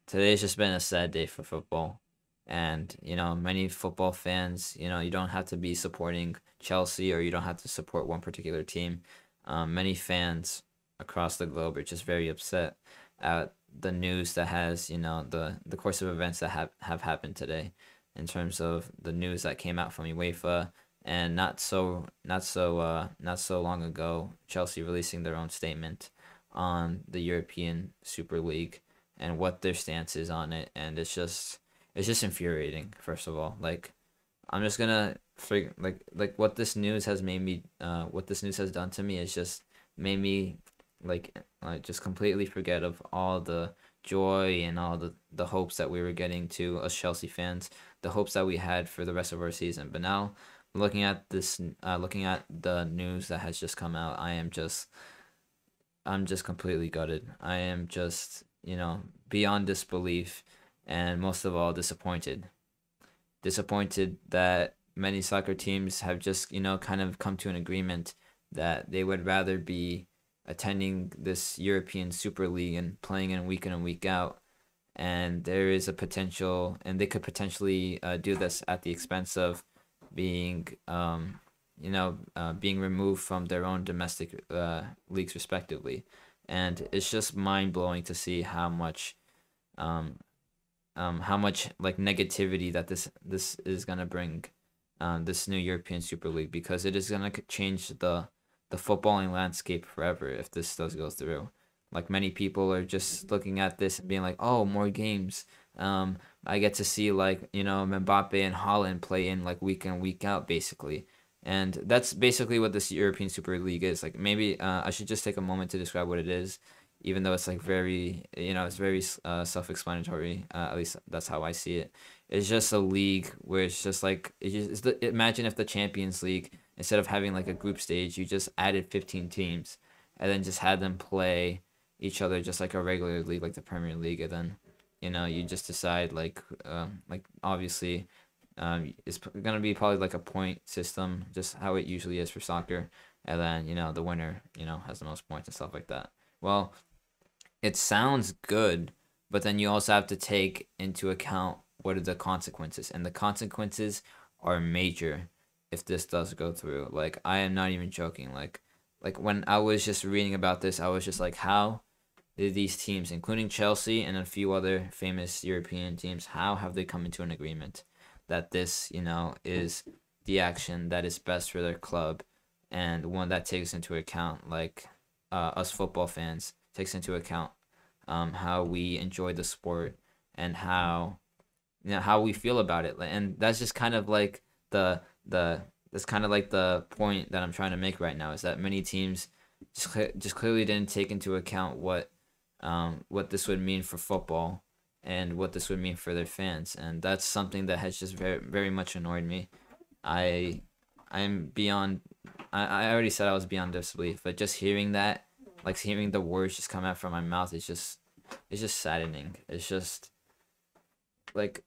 Today's just been a sad day for football. And, many football fans, you don't have to be supporting Chelsea or you don't have to support one particular team. Many fans across the globe are just very upset at the news that has, the course of events that have happened today in terms of the news that came out from UEFA and not so long ago, Chelsea releasing their own statement on the European Super League and what their stance is on it, and it's just infuriating. First of all, like I'm just gonna figure like what this news has done to me is just made me just completely forget of all the joy and all the hopes that we were getting to us Chelsea fans, the hopes that we had for the rest of our season. But now looking at the news that has just come out, I'm just completely gutted. I am just, beyond disbelief and most of all disappointed. Disappointed that many soccer teams have just, kind of come to an agreement that they would rather be attending this European Super League and playing in and week out. And there is a potential, and they could potentially do this at the expense of being, being removed from their own domestic leagues respectively. And it's just mind blowing to see um, how much like negativity that this is gonna bring, this new European Super League, because it is gonna change the footballing landscape forever if this does go through. Like many people are just looking at this and being like, oh, more games. I get to see like Mbappe and Holland play in like week in week out basically, and that's basically what this European Super League is. Like maybe I should just take a moment to describe what it is, even though it's like very it's very self-explanatory. At least that's how I see it. It's just a league where it's just like imagine if the Champions League, instead of having like a group stage, you just added 15 teams, and then just had them play each other just like a regular league, like the Premier League, and then you just decide like obviously it's gonna be probably like a point system, just how it usually is for soccer, and then the winner has the most points and stuff like that. Well, it sounds good, but then you also have to take into account what are the consequences, and the consequences are major if this does go through. Like I am not even joking. Like when I was just reading about this, I was just like, how did these teams, including Chelsea and a few other famous European teams, how have they come into an agreement that this, is the action that is best for their club, and one that takes into account like us football fans, takes into account how we enjoy the sport and how we feel about it. And that's just kind of like the that's kind of like the point that I'm trying to make right now, is that many teams just clearly didn't take into account what this would mean for football and what this would mean for their fans, and that's something that has just very very much annoyed me. I I'm beyond. I already said I was beyond disbelief, but just hearing that, like hearing the words just come out from my mouth, it's just saddening. It's just like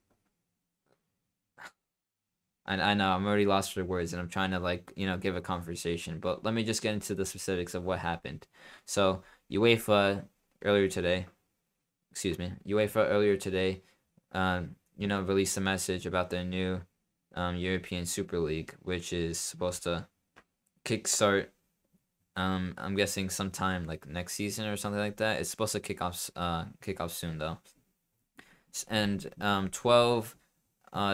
I know I'm already lost for words, and I'm trying to give a conversation, but let me just get into the specifics of what happened. So UEFA earlier today, excuse me, UEFA earlier today, released a message about their new European Super League, which is supposed to kickstart. I'm guessing sometime like next season or something like that. It's supposed to kick off soon though, and 12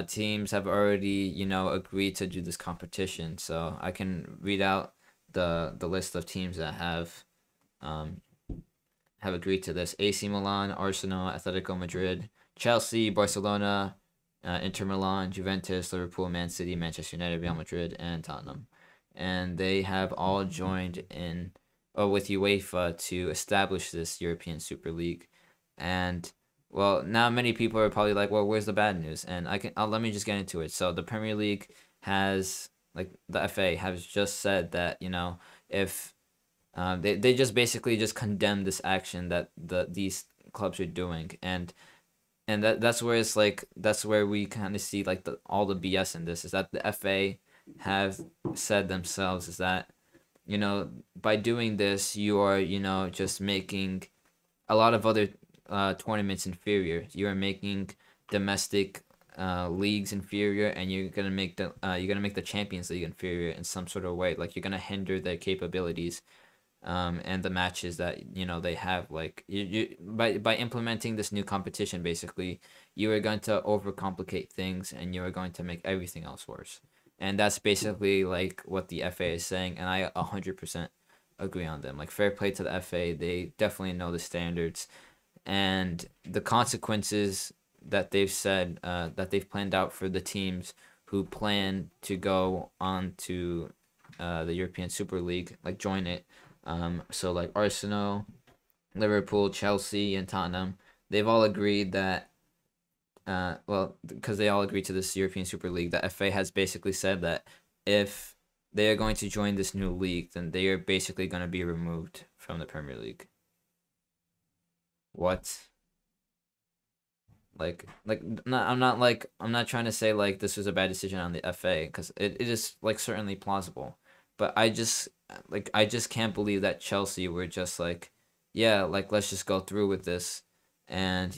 teams have already agreed to do this competition. So I can read out the list of teams that um have agreed to this: AC Milan, Arsenal, Atletico Madrid, Chelsea, Barcelona, Inter Milan, Juventus, Liverpool, Man City, Manchester United, Real Madrid, and Tottenham. And they have all joined in with UEFA to establish this European Super League. And well, now many people are probably like, well, where's the bad news? And let me just get into it. So the Premier League has, like, the FA has just said that if they just basically just condemn this action that these clubs are doing, and that's where it's like, that's where we kind of see like all the BS in this, is that the FA have said themselves is that by doing this you are just making a lot of other tournaments inferior. You are making domestic leagues inferior, and you're gonna make the Champions League inferior in some sort of way. Like you're gonna hinder their capabilities, and the matches that they have. Like by implementing this new competition, basically, you are going to overcomplicate things, and you are going to make everything else worse. And that's basically like what the FA is saying, and I 100% agree on them. Like fair play to the FA, they definitely know the standards and the consequences that they've said that they've planned out for the teams who plan to go on to the European Super League, like join it. So like Arsenal, Liverpool, Chelsea, and Tottenham, they've all agreed that well, because they all agreed to this European Super League, the FA has basically said that if they are going to join this new league, then they are basically going to be removed from the Premier League. What? I'm not trying to say like this was a bad decision on the FA, because it is like certainly plausible, but I just can't believe that Chelsea were just like, yeah, like let's just go through with this, and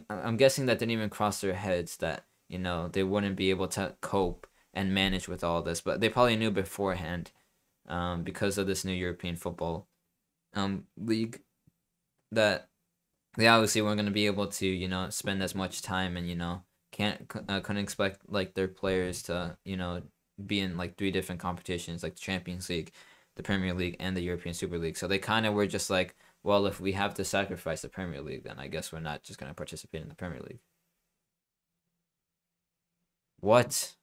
I'm guessing that didn't even cross their heads that they wouldn't be able to cope and manage with all this, but they probably knew beforehand, because of this new European football league, that they obviously weren't going to be able to spend as much time, and couldn't expect like their players to be in like three different competitions, like the Champions League, the Premier League, and the European Super League. So they kind of were just like, well, if we have to sacrifice the Premier League, then I guess we're not just going to participate in the Premier League. What?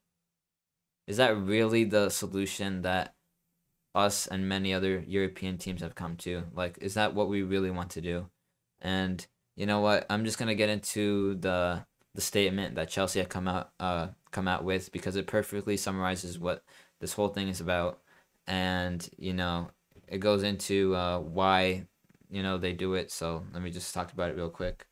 Is that really the solution that us and many other European teams have come to? Like, is that what we really want to do? And you know what? I'm just gonna get into the statement that Chelsea had come out with, because it perfectly summarizes what this whole thing is about, and it goes into why they do it. So let me just talk about it real quick.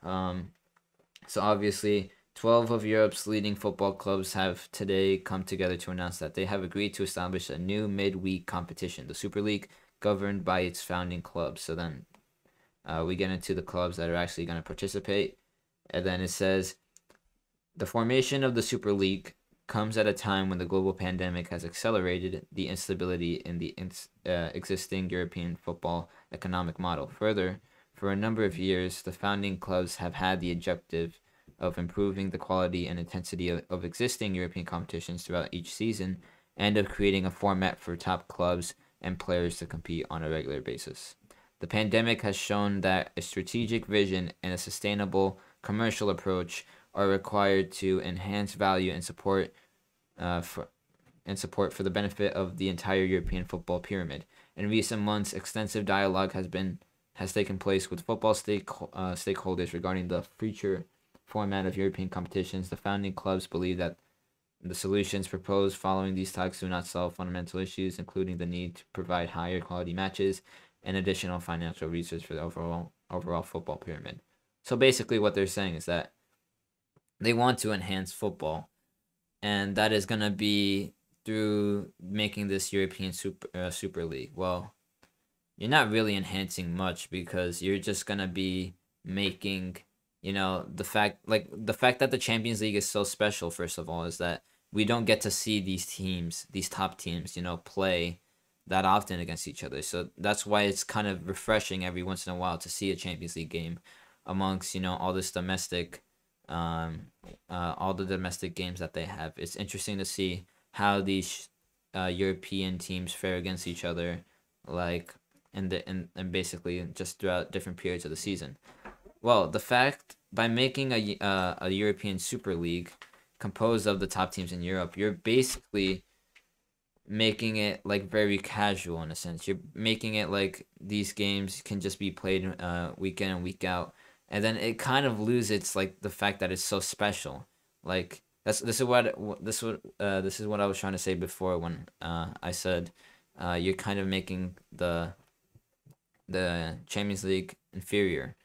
So obviously, 12 of Europe's leading football clubs have today come together to announce that they have agreed to establish a new midweek competition, the Super League, governed by its founding clubs. So then we get into the clubs that are actually going to participate. And then it says, the formation of the Super League comes at a time when the global pandemic has accelerated the instability in the existing European football economic model. Further, for a number of years, the founding clubs have had the objective of improving the quality and intensity of existing European competitions throughout each season, and of creating a format for top clubs and players to compete on a regular basis. The pandemic has shown that a strategic vision and a sustainable commercial approach are required to enhance value and support for the benefit of the entire European football pyramid. In recent months, extensive dialogue has taken place with football stakeholders regarding the future format of European competitions. The founding clubs believe that the solutions proposed following these talks do not solve fundamental issues, including the need to provide higher quality matches and additional financial resources for the overall football pyramid. So basically what they're saying is that they want to enhance football, and that is going to be through making this European Super League. Well, you're not really enhancing much, because you're just going to be making, the fact that the Champions League is so special, first of all, is that we don't get to see these top teams, play that often against each other. So that's why it's kind of refreshing every once in a while to see a Champions League game amongst, all this domestic, all the domestic games that they have. It's interesting to see how these European teams fare against each other, like and basically just throughout different periods of the season. Well, the fact by making a European Super League composed of the top teams in Europe, you're basically making it like very casual in a sense. You're making it like these games can just be played week in and week out, and then it kind of loses like the fact that it's so special. Like this is what I was trying to say before when I said you're kind of making the Champions League inferior.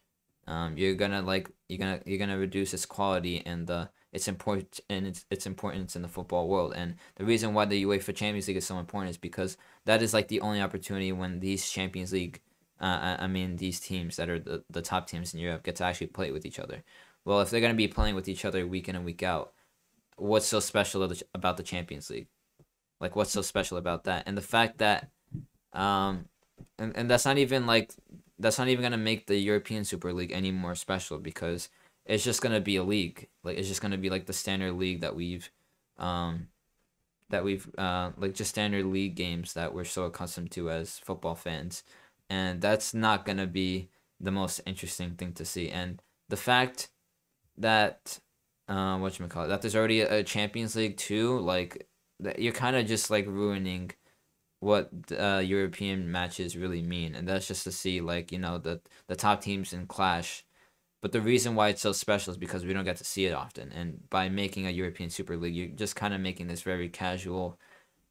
You're gonna reduce its quality and its importance in the football world. And the reason why the UEFA Champions League is so important is because that is like the only opportunity when these Champions League I mean, these teams that are the top teams in Europe get to actually play with each other. Well, if they're going to be playing with each other week in and week out, what's so special about the Champions League? Like, what's so special about that? And the fact that, um, and that's not even gonna make the European Super League any more special because it's just gonna be a league. Like, it's just gonna be like the standard league um, like just standard league games that we're so accustomed to as football fans, and that's not gonna be the most interesting thing to see. And the fact that whatchamacallit, that there's already a Champions League too, like that you're kind of just like ruining what European matches really mean, and that's just to see like the top teams in clash. But the reason why it's so special is because we don't get to see it often, and by making a European Super League, you're just kind of making this very casual.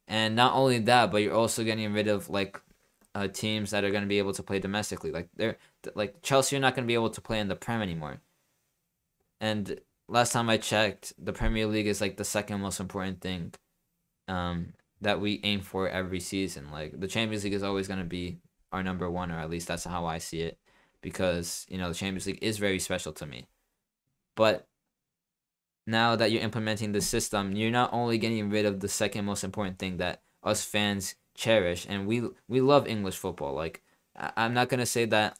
And not only that, but you're also getting rid of like teams that are going to be able to play domestically. Like they're like Chelsea are not going to be able to play in the Prem anymore. And last time I checked, the Premier League is like the second most important thing that we aim for every season. Like the Champions League is always going to be our number one, or at least that's how I see it, because the Champions League is very special to me. But now that you're implementing the system, you're not only getting rid of the second most important thing that us fans cherish, and we love English football. Like I'm not gonna say that.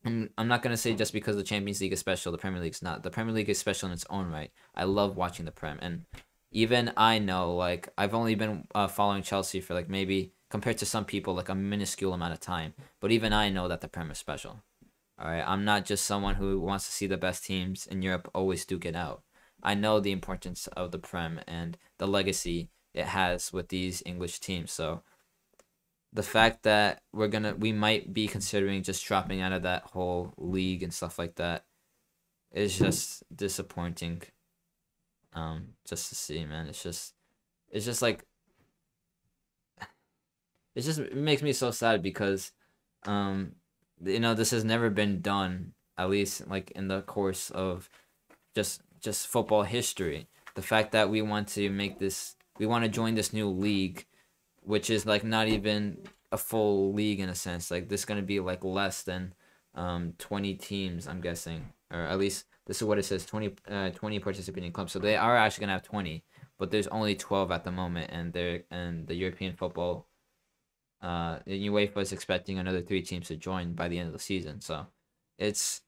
I'm not gonna say just because the Champions League is special, the Premier League's not. The Premier League is special in its own right. I love watching the Prem, and even I know, like I've only been following Chelsea for like maybe compared to some people like a minuscule amount of time, but even I know that the Prem is special. All right, I'm not just someone who wants to see the best teams in Europe always duke it out. I know the importance of the Prem and the legacy it has with these English teams. So the fact that we might be considering just dropping out of that whole league and stuff like that is just disappointing. Just to see, man. It's just like it makes me so sad because this has never been done, at least like in the course of just football history. The fact that we want to join this new league, which is like not even a full league in a sense. Like this is gonna be like less than 20 teams, I'm guessing, or at least this is what it says, 20 participating clubs. So they are actually gonna have 20, but there's only 12 at the moment, and the European football, UEFA is expecting another 3 teams to join by the end of the season. So it's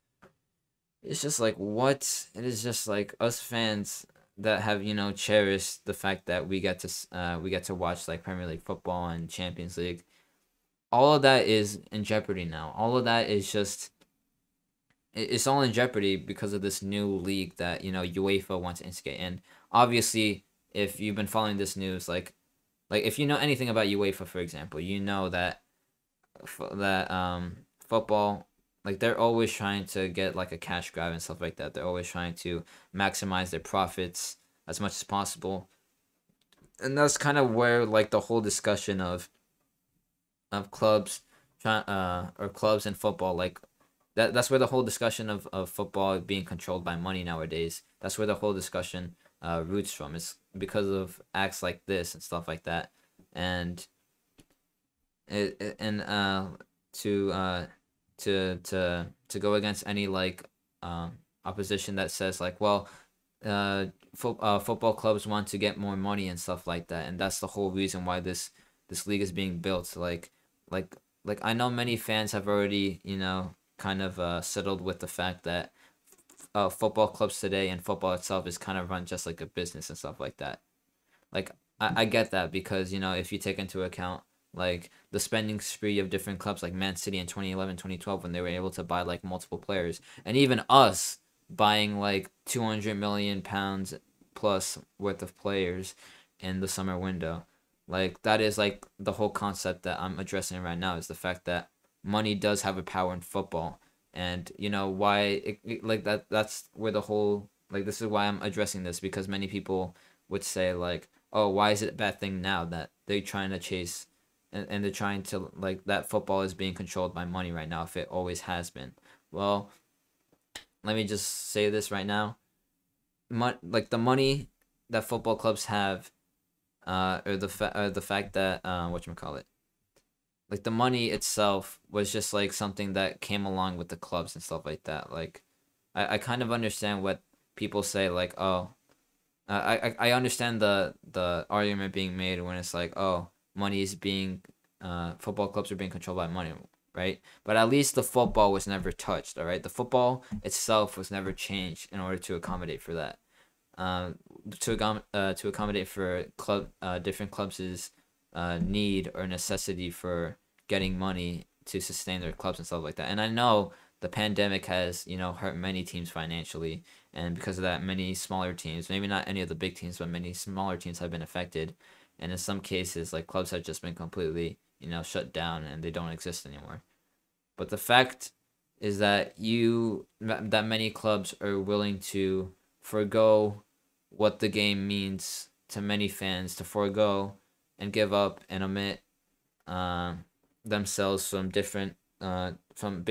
just like what it is, just like us fans that have cherished the fact that we get to watch like Premier League football and Champions League. All of that is in jeopardy now. All of that is just it's all in jeopardy because of this new league that UEFA wants to instigate. And obviously, if you've been following this news, like if you know anything about UEFA, for example, you know that football, like they're always trying to get like a cash grab and stuff like that. They're always trying to maximize their profits as much as possible. And that's kind of where like the whole discussion of clubs or clubs and football, like that's where the whole discussion of football being controlled by money nowadays, that's where the whole discussion roots from. It's because of acts like this and stuff like that. And to go against any like opposition that says like, well, football clubs want to get more money and stuff like that, and that's the whole reason why this league is being built. Like I know many fans have already kind of settled with the fact that football clubs today and football itself is kind of run just like a business and stuff like that. Like I get that because if you take into account like the spending spree of different clubs like Man City in 2011, 2012, when they were able to buy like multiple players, and even us buying like 200 million pounds plus worth of players in the summer window. Like that is like the whole concept that I'm addressing right now, is the fact that money does have a power in football. And why like that's where the whole, like this is why I'm addressing this, because many people would say like, oh, why is it a bad thing now that they're trying to chase and they're trying to like that football is being controlled by money right now if it always has been. Well, let me just say this right now. Like the money that football clubs have, or the fact that whatchamacallit, like the money itself was just like something that came along with the clubs and stuff like that. Like I kind of understand what people say, like, oh, I understand the argument being made when it's like, oh, money is being football clubs are being controlled by money, right? But at least the football was never touched, all right? The football itself was never changed in order to accommodate for that. Uh, to accommodate for different clubs' need or necessity for getting money to sustain their clubs and stuff like that. And I know the pandemic has, hurt many teams financially, and because of that, many smaller teams, maybe not any of the big teams, but many smaller teams have been affected. And in some cases, like clubs have just been completely, shut down and they don't exist anymore. But the fact is that many clubs are willing to forego what the game means to many fans, to forego and give up and omit uh, themselves from different from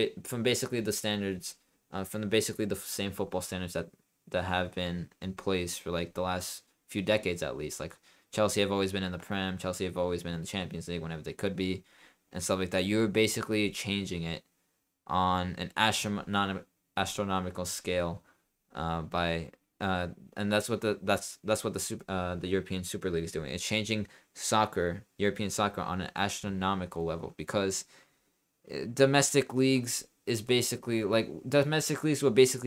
basically the standards from basically the same football standards that have been in place for like the last few decades at least. Like Chelsea have always been in the Prem, Chelsea have always been in the Champions League whenever they could be, and stuff like that. You're basically changing it on an astronomical scale by and that's what the European Super League is doing. It's changing European soccer on an astronomical level because domestic leagues will basically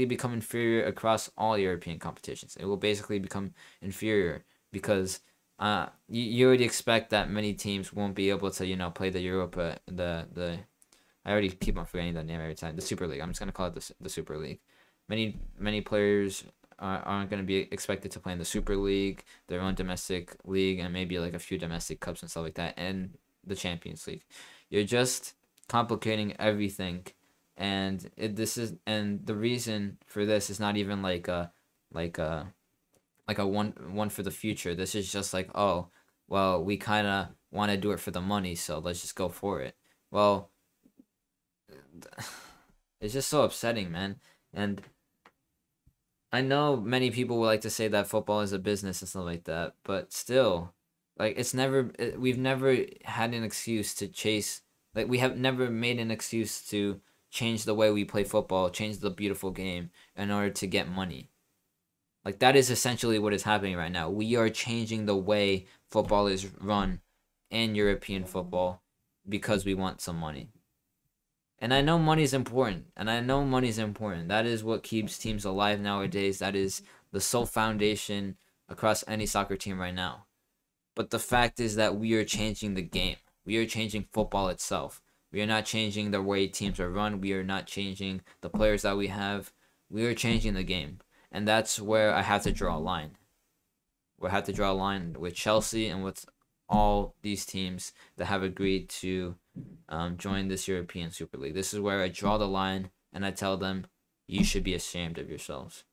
become inferior across all European competitions. It will basically become inferior because you already expect that many teams won't be able to play the Europa the I already keep on forgetting that name every time. The Super League. I'm just gonna call it the Super League. Many players aren't gonna be expected to play in the Super League, their own domestic league, and maybe like a few domestic cups and stuff like that, and the Champions League. You're just complicating everything, and the reason for this is not even like a one for the future. This is just like, oh, well, we kind of want to do it for the money, so let's just go for it. Well, it's just so upsetting, man. And I know many people would like to say that football is a business and stuff like that, but still, like we've never had an excuse to chase. Like we have never made an excuse to change the way we play football, change the beautiful game in order to get money. Like that is essentially what is happening right now. We are changing the way football is run in European football because we want some money. And I know money is important. And I know money is important. That is what keeps teams alive nowadays. That is the sole foundation across any soccer team right now. But the fact is that we are changing the game. We are changing football itself. We are not changing the way teams are run. We are not changing the players that we have. We are changing the game. And that's where I have to draw a line. We have to draw a line with Chelsea and with all these teams that have agreed to join this European Super League. This is where I draw the line and I tell them, you should be ashamed of yourselves.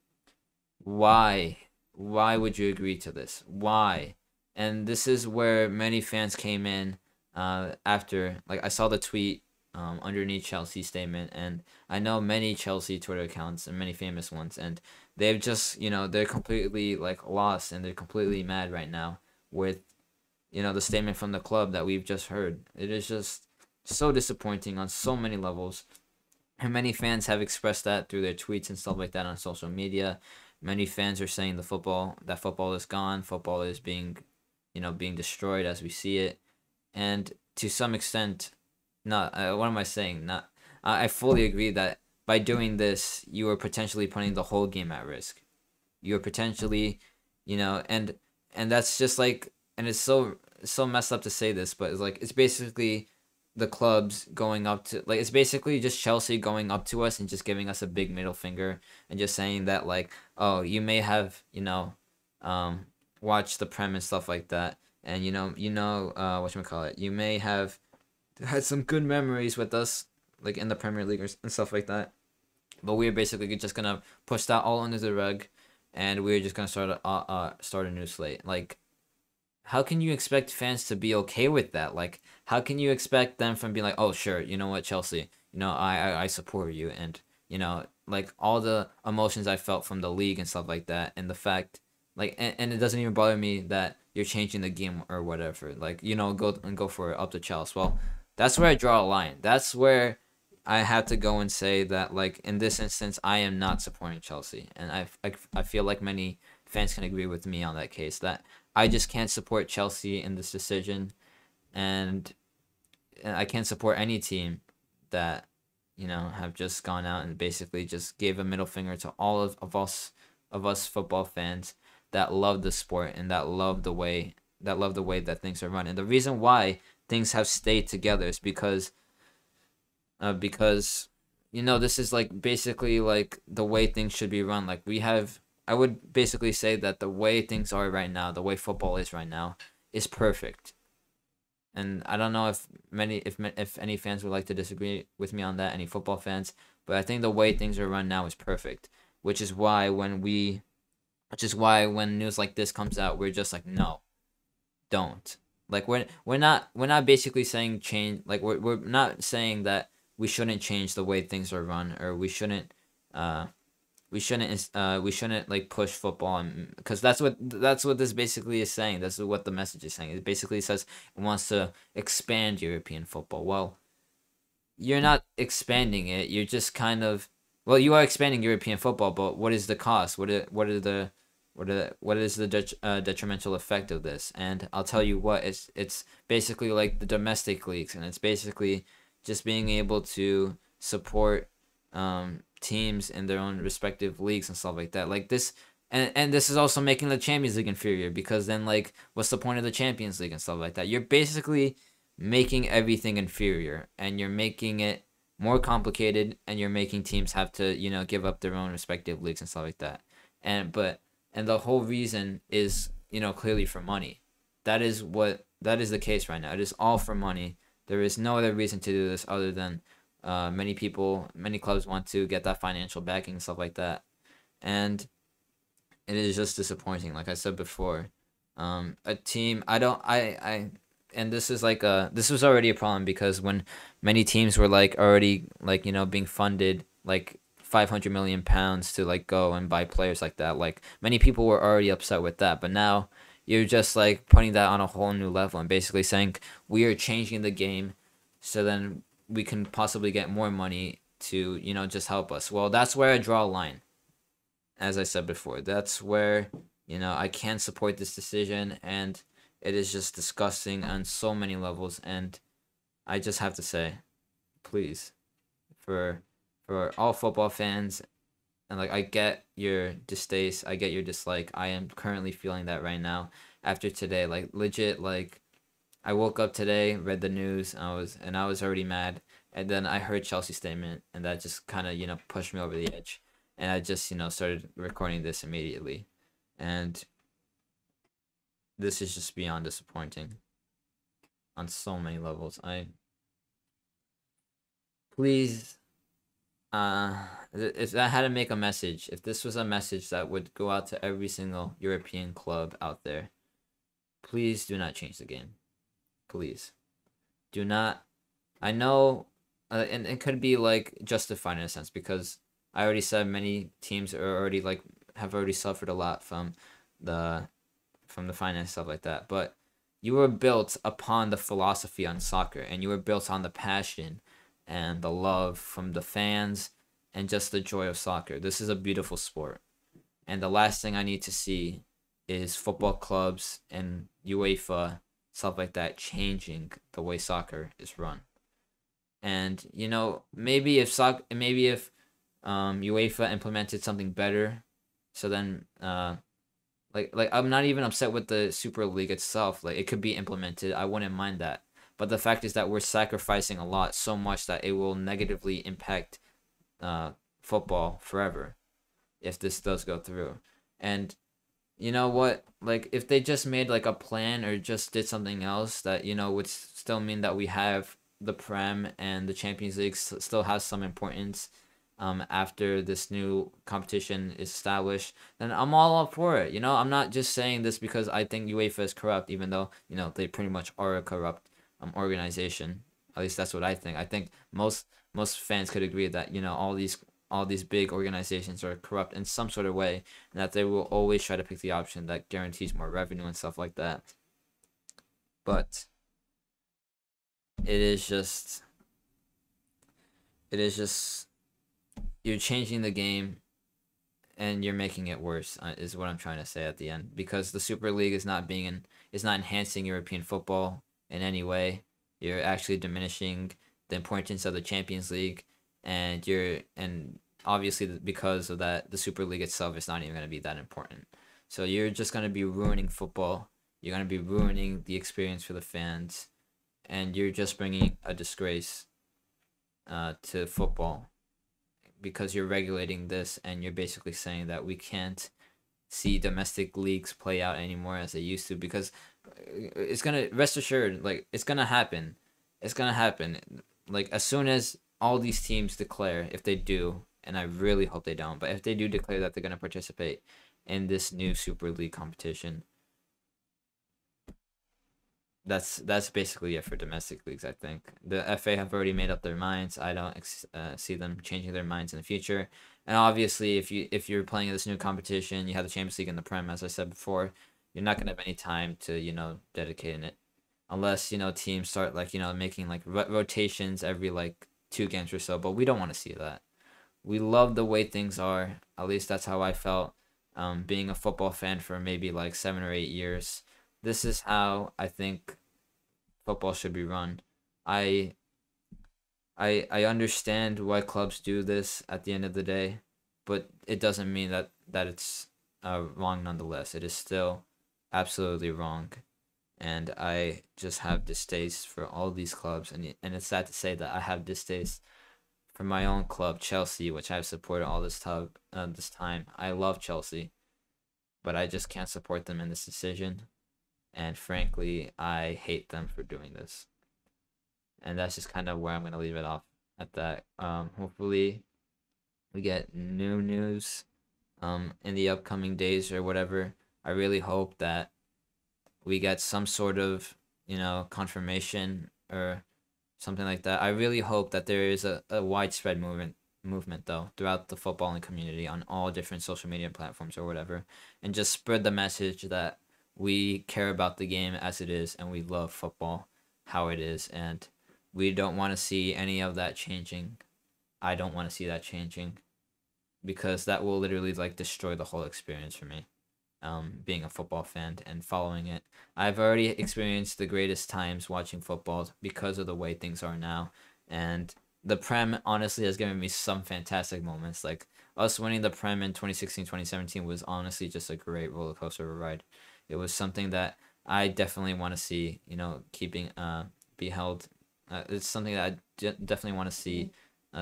Why? Why would you agree to this? Why? And this is where many fans came in after, like, I saw the tweet underneath Chelsea's statement, and I know many Chelsea Twitter accounts and many famous ones, and they've just, they're completely, like, lost and they're completely mad right now with, the statement from the club that we've just heard. It is just so disappointing on so many levels. And many fans have expressed that through their tweets and stuff like that on social media. Many fans are saying that football is gone. Football is being destroyed as we see it. And to some extent, not what am I saying? Not I fully agree that by doing this, you are potentially putting the whole game at risk. You are potentially, and that's just like, and it's so messed up to say this, but it's basically the clubs going up to, like, it's basically just Chelsea going up to us and just giving us a big middle finger and just saying that, like, oh, you may have watched the Prem and stuff like that, and whatchamacallit, you may have had some good memories with us, like in the Premier League and stuff like that, but we're basically just gonna push that all under the rug, and we're just gonna start a new slate. Like, how can you expect fans to be okay with that? Like, how can you expect them from being like, oh, sure, you know what, Chelsea, I support you, and like all the emotions I felt from the league and stuff like that, and the fact, like, and it doesn't even bother me that you're changing the game or whatever, like, go for it, up to Chelsea. Well, That's where I draw a line. That's where I have to go and say that, like, in this instance, I am not supporting Chelsea, and I feel like many fans can agree with me on that case, that I just can't support Chelsea in this decision, and I can't support any team that, have just gone out and basically just gave a middle finger to all of us football fans that love the sport and that love the way that things are run. And the reason why things have stayed together is because this is like basically like the way things should be run. Like, I would basically say that the way things are right now, the way football is right now, is perfect. And I don't know if any fans would like to disagree with me on that, any football fans, but I think the way things are run now is perfect, which is why when news like this comes out, we're just like, no, don't. Like, we're not basically saying change. Like, we're not saying that we shouldn't change the way things are run, or we shouldn't like push football, because that's what this basically is saying. That's what the message is saying. It basically says it wants to expand European football. Well, you're not expanding it. You're just kind of, well, you are expanding European football, but what is the cost? What is the detrimental effect of this? And I'll tell you what, it's basically like the domestic leagues, and it's basically just being able to support teams in their own respective leagues and stuff like that. Like this, and this is also making the Champions League inferior, because then, like, what's the point of the Champions League and stuff like that? You're basically making everything inferior, and you're making it more complicated, and you're making teams have to give up their own respective leagues and stuff like that. And the whole reason is clearly for money. That is the case right now. It is all for money. There is no other reason to do this other than many clubs want to get that financial backing and stuff like that. And it is just disappointing. Like I said before, a team, and this was already a problem, because when many teams were like already like being funded like 500 million pounds to like go and buy players like that, like many people were already upset with that. But now you're just like putting that on a whole new level and basically saying we are changing the game, so then we can possibly get more money to just help us. Well, that's where I draw a line. As I said before, that's where I can't support this decision, and it is just disgusting on so many levels. And I just have to say, please, for all football fans, and like, I get your distaste, I get your dislike. I am currently feeling that right now after today. Like, legit, like, I woke up today, read the news, and I was already mad, and then I heard Chelsea's statement, and that just kind of pushed me over the edge, and I just started recording this immediately, and this is just beyond disappointing on so many levels. Please, if I had to make a message, if this was a message that would go out to every single European club out there, please do not change the game. Please do not. I know, and it could be like justified in a sense, because I already said many teams are already like have already suffered a lot from the finance stuff like that. But you were built upon the philosophy on soccer, and you were built on the passion and the love from the fans and just the joy of soccer. This is a beautiful sport, and the last thing I need to see is football clubs and UEFA, stuff like that, changing the way soccer is run. And maybe if UEFA implemented something better, so then like I'm not even upset with the Super League itself. Like, it could be implemented. I wouldn't mind that. But the fact is that we're sacrificing a lot, so much that it will negatively impact football forever if this does go through. And you know what? Like, if they just made like a plan, or just did something else that would still mean that we have the Prem and the Champions League still has some importance after this new competition is established, then I'm all up for it. I'm not just saying this because I think UEFA is corrupt, even though they pretty much are a corrupt organization. At least that's what I think. I think most fans could agree that all these big organizations are corrupt in some sort of way, and that they will always try to pick the option that guarantees more revenue and stuff like that. But it is just it is just you're changing the game and you're making it worse, is what I'm trying to say at the end, because the Super League is not enhancing European football in any way. You're actually diminishing the importance of the Champions League, and obviously because of that, the Super League itself is not even going to be that important. So you're just going to be ruining football. You're going to be ruining the experience for the fans, and you're just bringing a disgrace to football, because you're regulating this and you're basically saying that we can't see domestic leagues play out anymore as they used to, because it's gonna, rest assured, like, it's gonna happen. It's gonna happen. Like, as soon as all these teams declare, if they do, and I really hope they don't, but if they do declare that they're gonna participate in this new Super League competition, that's basically it for domestic leagues. I think the FA have already made up their minds. I don't see them changing their minds in the future. And obviously, if you're playing this new competition, you have the Champions League and the Prem, as I said before, you're not gonna have any time to dedicate in it, unless teams start, like, making like rotations every like 2 games or so. But we don't want to see that. We love the way things are. At least that's how I felt. Being a football fan for maybe like 7 or 8 years, this is how I think football should be run. I I understand why clubs do this at the end of the day, but it doesn't mean that it's wrong nonetheless. It is still absolutely wrong, and I just have distaste for all these clubs, and it's sad to say that I have distaste for my own club, Chelsea, which I've supported all this time. This time, I love Chelsea, but I just can't support them in this decision, and frankly, I hate them for doing this. And that's just kind of where I'm gonna leave it off at that. Hopefully we get new news in the upcoming days or whatever. I really hope that we get some sort of confirmation or something like that. I really hope that there is a widespread movement though throughout the footballing community on all different social media platforms or whatever, and just spread the message that we care about the game as it is and we love football how it is, and we don't want to see any of that changing. I don't want to see that changing, because that will literally like destroy the whole experience for me. Being a football fan and following it, I've already experienced the greatest times watching football because of the way things are now, and the Prem honestly has given me some fantastic moments. Like us winning the Prem in 2016, 2017 was honestly just a great roller coaster of a ride. It was something that I definitely want to see, keeping be held. It's something that definitely want to see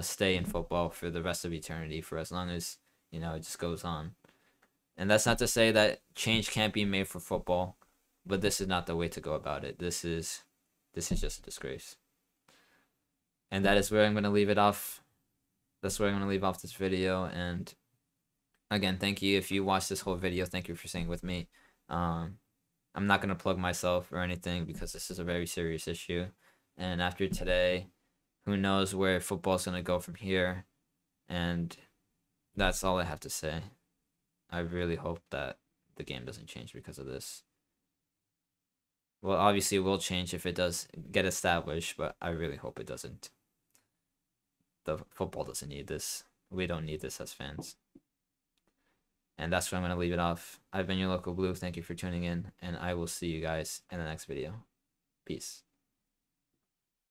stay in football for the rest of eternity, for as long as it just goes on. And that's not to say that change can't be made for football, but this is not the way to go about it. This is just a disgrace. And that is where I'm gonna leave it off. That's where I'm gonna leave off this video. And again, thank you if you watched this whole video. Thank you for staying with me. I'm not gonna plug myself or anything, because this is a very serious issue. And after today, who knows where football's gonna go from here. And that's all I have to say. I really hope that the game doesn't change because of this. Well, obviously it will change if it does get established, but I really hope it doesn't. The football doesn't need this. We don't need this as fans. And that's where I'm going to leave it off. I've been your local blue. Thank you for tuning in, and I will see you guys in the next video. Peace.